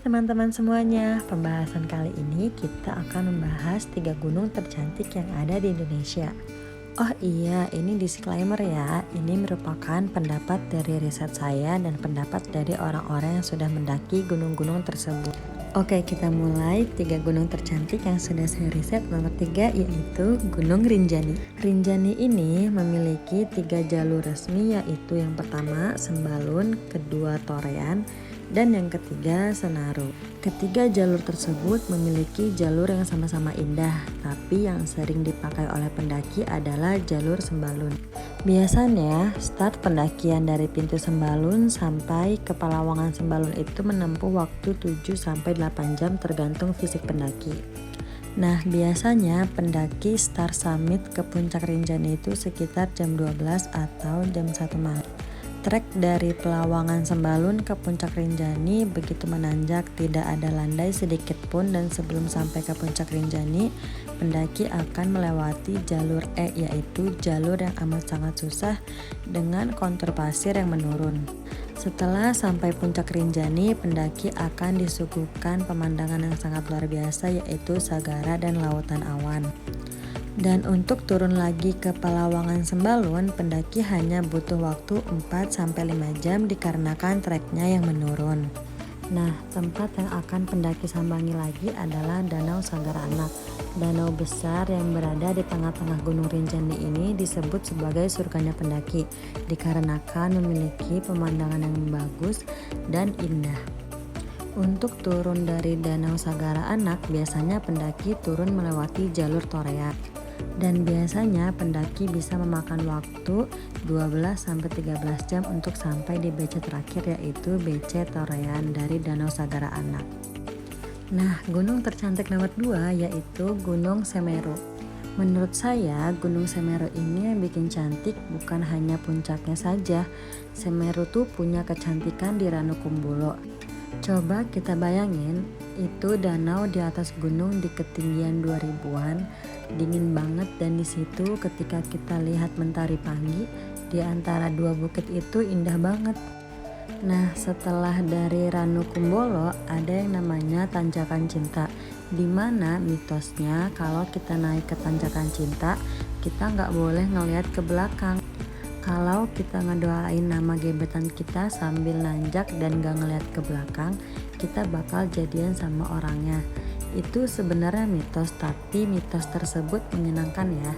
teman-teman semuanya, pembahasan kali ini kita akan membahas 3 gunung tercantik yang ada di Indonesia. Oh iya, ini disclaimer ya, ini merupakan pendapat dari riset saya dan pendapat dari orang-orang yang sudah mendaki gunung-gunung tersebut. Oke, kita mulai 3 gunung tercantik yang sudah saya riset. Nomor 3 yaitu Gunung Rinjani. Rinjani ini memiliki 3 jalur resmi, yaitu yang pertama Sembalun, kedua Torean, dan yang ketiga Senaru. Ketiga jalur tersebut memiliki jalur yang sama-sama indah, tapi yang sering dipakai oleh pendaki adalah jalur Sembalun. Biasanya start pendakian dari pintu Sembalun sampai ke Palawangan Sembalun itu menempuh waktu 7-8 jam tergantung fisik pendaki. Nah, biasanya pendaki start summit ke puncak Rinjani itu sekitar jam 12 atau jam 1 malam. Trek dari Palawangan Sembalun ke puncak Rinjani begitu menanjak, tidak ada landai sedikit pun, dan sebelum sampai ke puncak Rinjani, pendaki akan melewati jalur E, yaitu jalur yang amat sangat susah dengan kontur pasir yang menurun. Setelah sampai puncak Rinjani, pendaki akan disuguhkan pemandangan yang sangat luar biasa, yaitu sagara dan lautan awan. Dan untuk turun lagi ke Palawangan Sembalun, pendaki hanya butuh waktu 4-5 jam dikarenakan treknya yang menurun. Nah, tempat yang akan pendaki sambangi lagi adalah Danau Sagara Anak. Danau besar yang berada di tengah-tengah Gunung Rinjani ini disebut sebagai surganya pendaki, dikarenakan memiliki pemandangan yang bagus dan indah. Untuk turun dari Danau Sagara Anak, biasanya pendaki turun melewati jalur Torean. Dan biasanya pendaki bisa memakan waktu 12-13 jam untuk sampai di BC terakhir, yaitu BC Torean dari Danau Sagara Anak. Nah, gunung tercantik nomor 2 yaitu Gunung Semeru. Menurut saya, Gunung Semeru ini yang bikin cantik bukan hanya puncaknya saja. Semeru tuh punya kecantikan di Ranukumbolo. Coba kita bayangin, itu danau di atas gunung di ketinggian 2000-an, dingin banget, dan di situ ketika kita lihat mentari pagi di antara dua bukit itu indah banget. Nah, setelah dari Ranukumbolo ada yang namanya Tanjakan Cinta, dimana mitosnya kalau kita naik ke Tanjakan Cinta kita nggak boleh ngelihat ke belakang. Kalau kita ngedoain nama gebetan kita sambil nanjak dan gak ngeliat ke belakang, kita bakal jadian sama orangnya. Itu sebenarnya mitos, tapi mitos tersebut menyenangkan ya.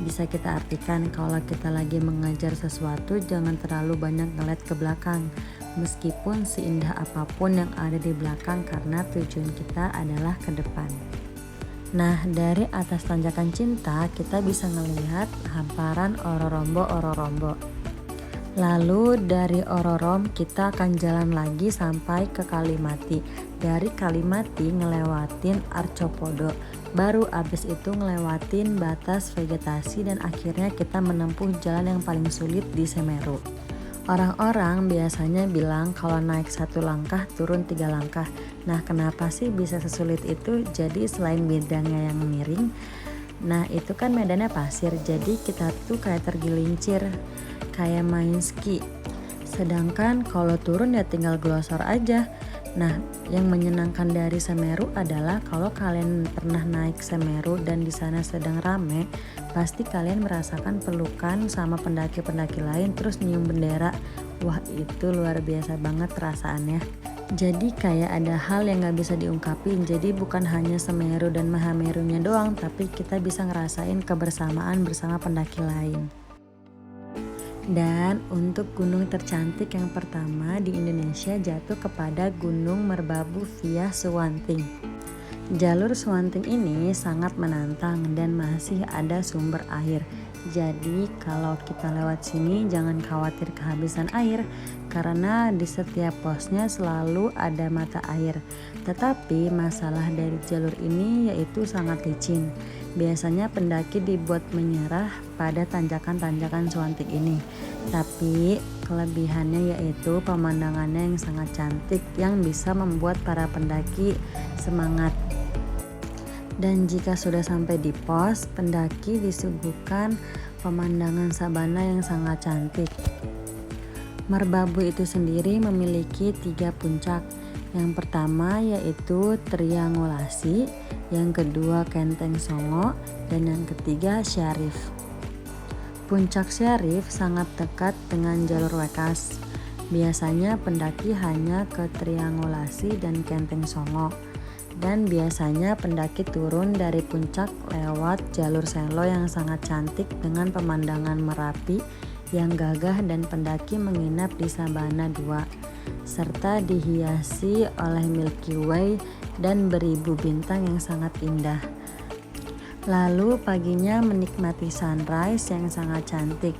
Bisa kita artikan kalau kita lagi mengajar sesuatu, jangan terlalu banyak ngeliat ke belakang, meskipun seindah apapun yang ada di belakang, karena tujuan kita adalah ke depan. Nah, dari atas Tanjakan Cinta kita bisa melihat hamparan Ororombo. Lalu dari Ororom kita akan jalan lagi sampai ke Kalimati. Dari Kalimati ngelewatin Arcopodo. Baru abis itu ngelewatin batas vegetasi dan akhirnya kita menempuh jalan yang paling sulit di Semeru. Orang-orang biasanya bilang kalau naik 1 langkah turun 3 langkah. Nah, kenapa sih bisa sesulit itu? Jadi selain medannya yang miring, nah itu kan medannya pasir, jadi kita tuh kayak tergelincir, kayak main ski. Sedangkan kalau turun ya tinggal glosor aja. Nah, yang menyenangkan dari Semeru adalah kalau kalian pernah naik Semeru dan di sana sedang rame, pasti kalian merasakan pelukan sama pendaki-pendaki lain terus nyium bendera. Wah, itu luar biasa banget perasaannya. Jadi kayak ada hal yang gak bisa diungkapin. Jadi bukan hanya Semeru dan Mahamerunya doang, tapi kita bisa ngerasain kebersamaan bersama pendaki lain. Dan untuk gunung tercantik yang pertama di Indonesia jatuh kepada Gunung Merbabu via Suwanting. Jalur Suwanting ini sangat menantang dan masih ada sumber air. Jadi kalau kita lewat sini jangan khawatir kehabisan air, karena di setiap posnya selalu ada mata air. Tetapi masalah dari jalur ini yaitu sangat licin. Biasanya pendaki dibuat menyerah pada tanjakan-tanjakan Suwanting ini. Tapi kelebihannya yaitu pemandangannya yang sangat cantik yang bisa membuat para pendaki semangat. Dan jika sudah sampai di pos, pendaki disuguhkan pemandangan sabana yang sangat cantik. Merbabu itu sendiri memiliki 3 puncak. Yang pertama yaitu Triangulasi, yang kedua Kenteng Songo, dan yang ketiga Syarif. Puncak Syarif sangat dekat dengan jalur Wekas. Biasanya pendaki hanya ke Triangulasi dan Kenteng Songo, dan biasanya pendaki turun dari puncak lewat jalur Selo yang sangat cantik dengan pemandangan Merapi yang gagah, dan pendaki menginap di Sabana 2 serta dihiasi oleh Milky Way dan beribu bintang yang sangat indah. Lalu paginya menikmati sunrise yang sangat cantik.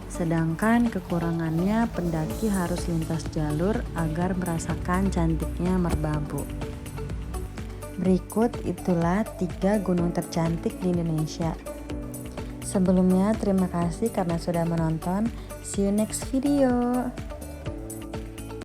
Sedangkan kekurangannya pendaki harus lintas jalur agar merasakan cantiknya Merbabu. Berikut itulah 3 gunung tercantik di Indonesia. Sebelumnya terima kasih karena sudah menonton. See you next video.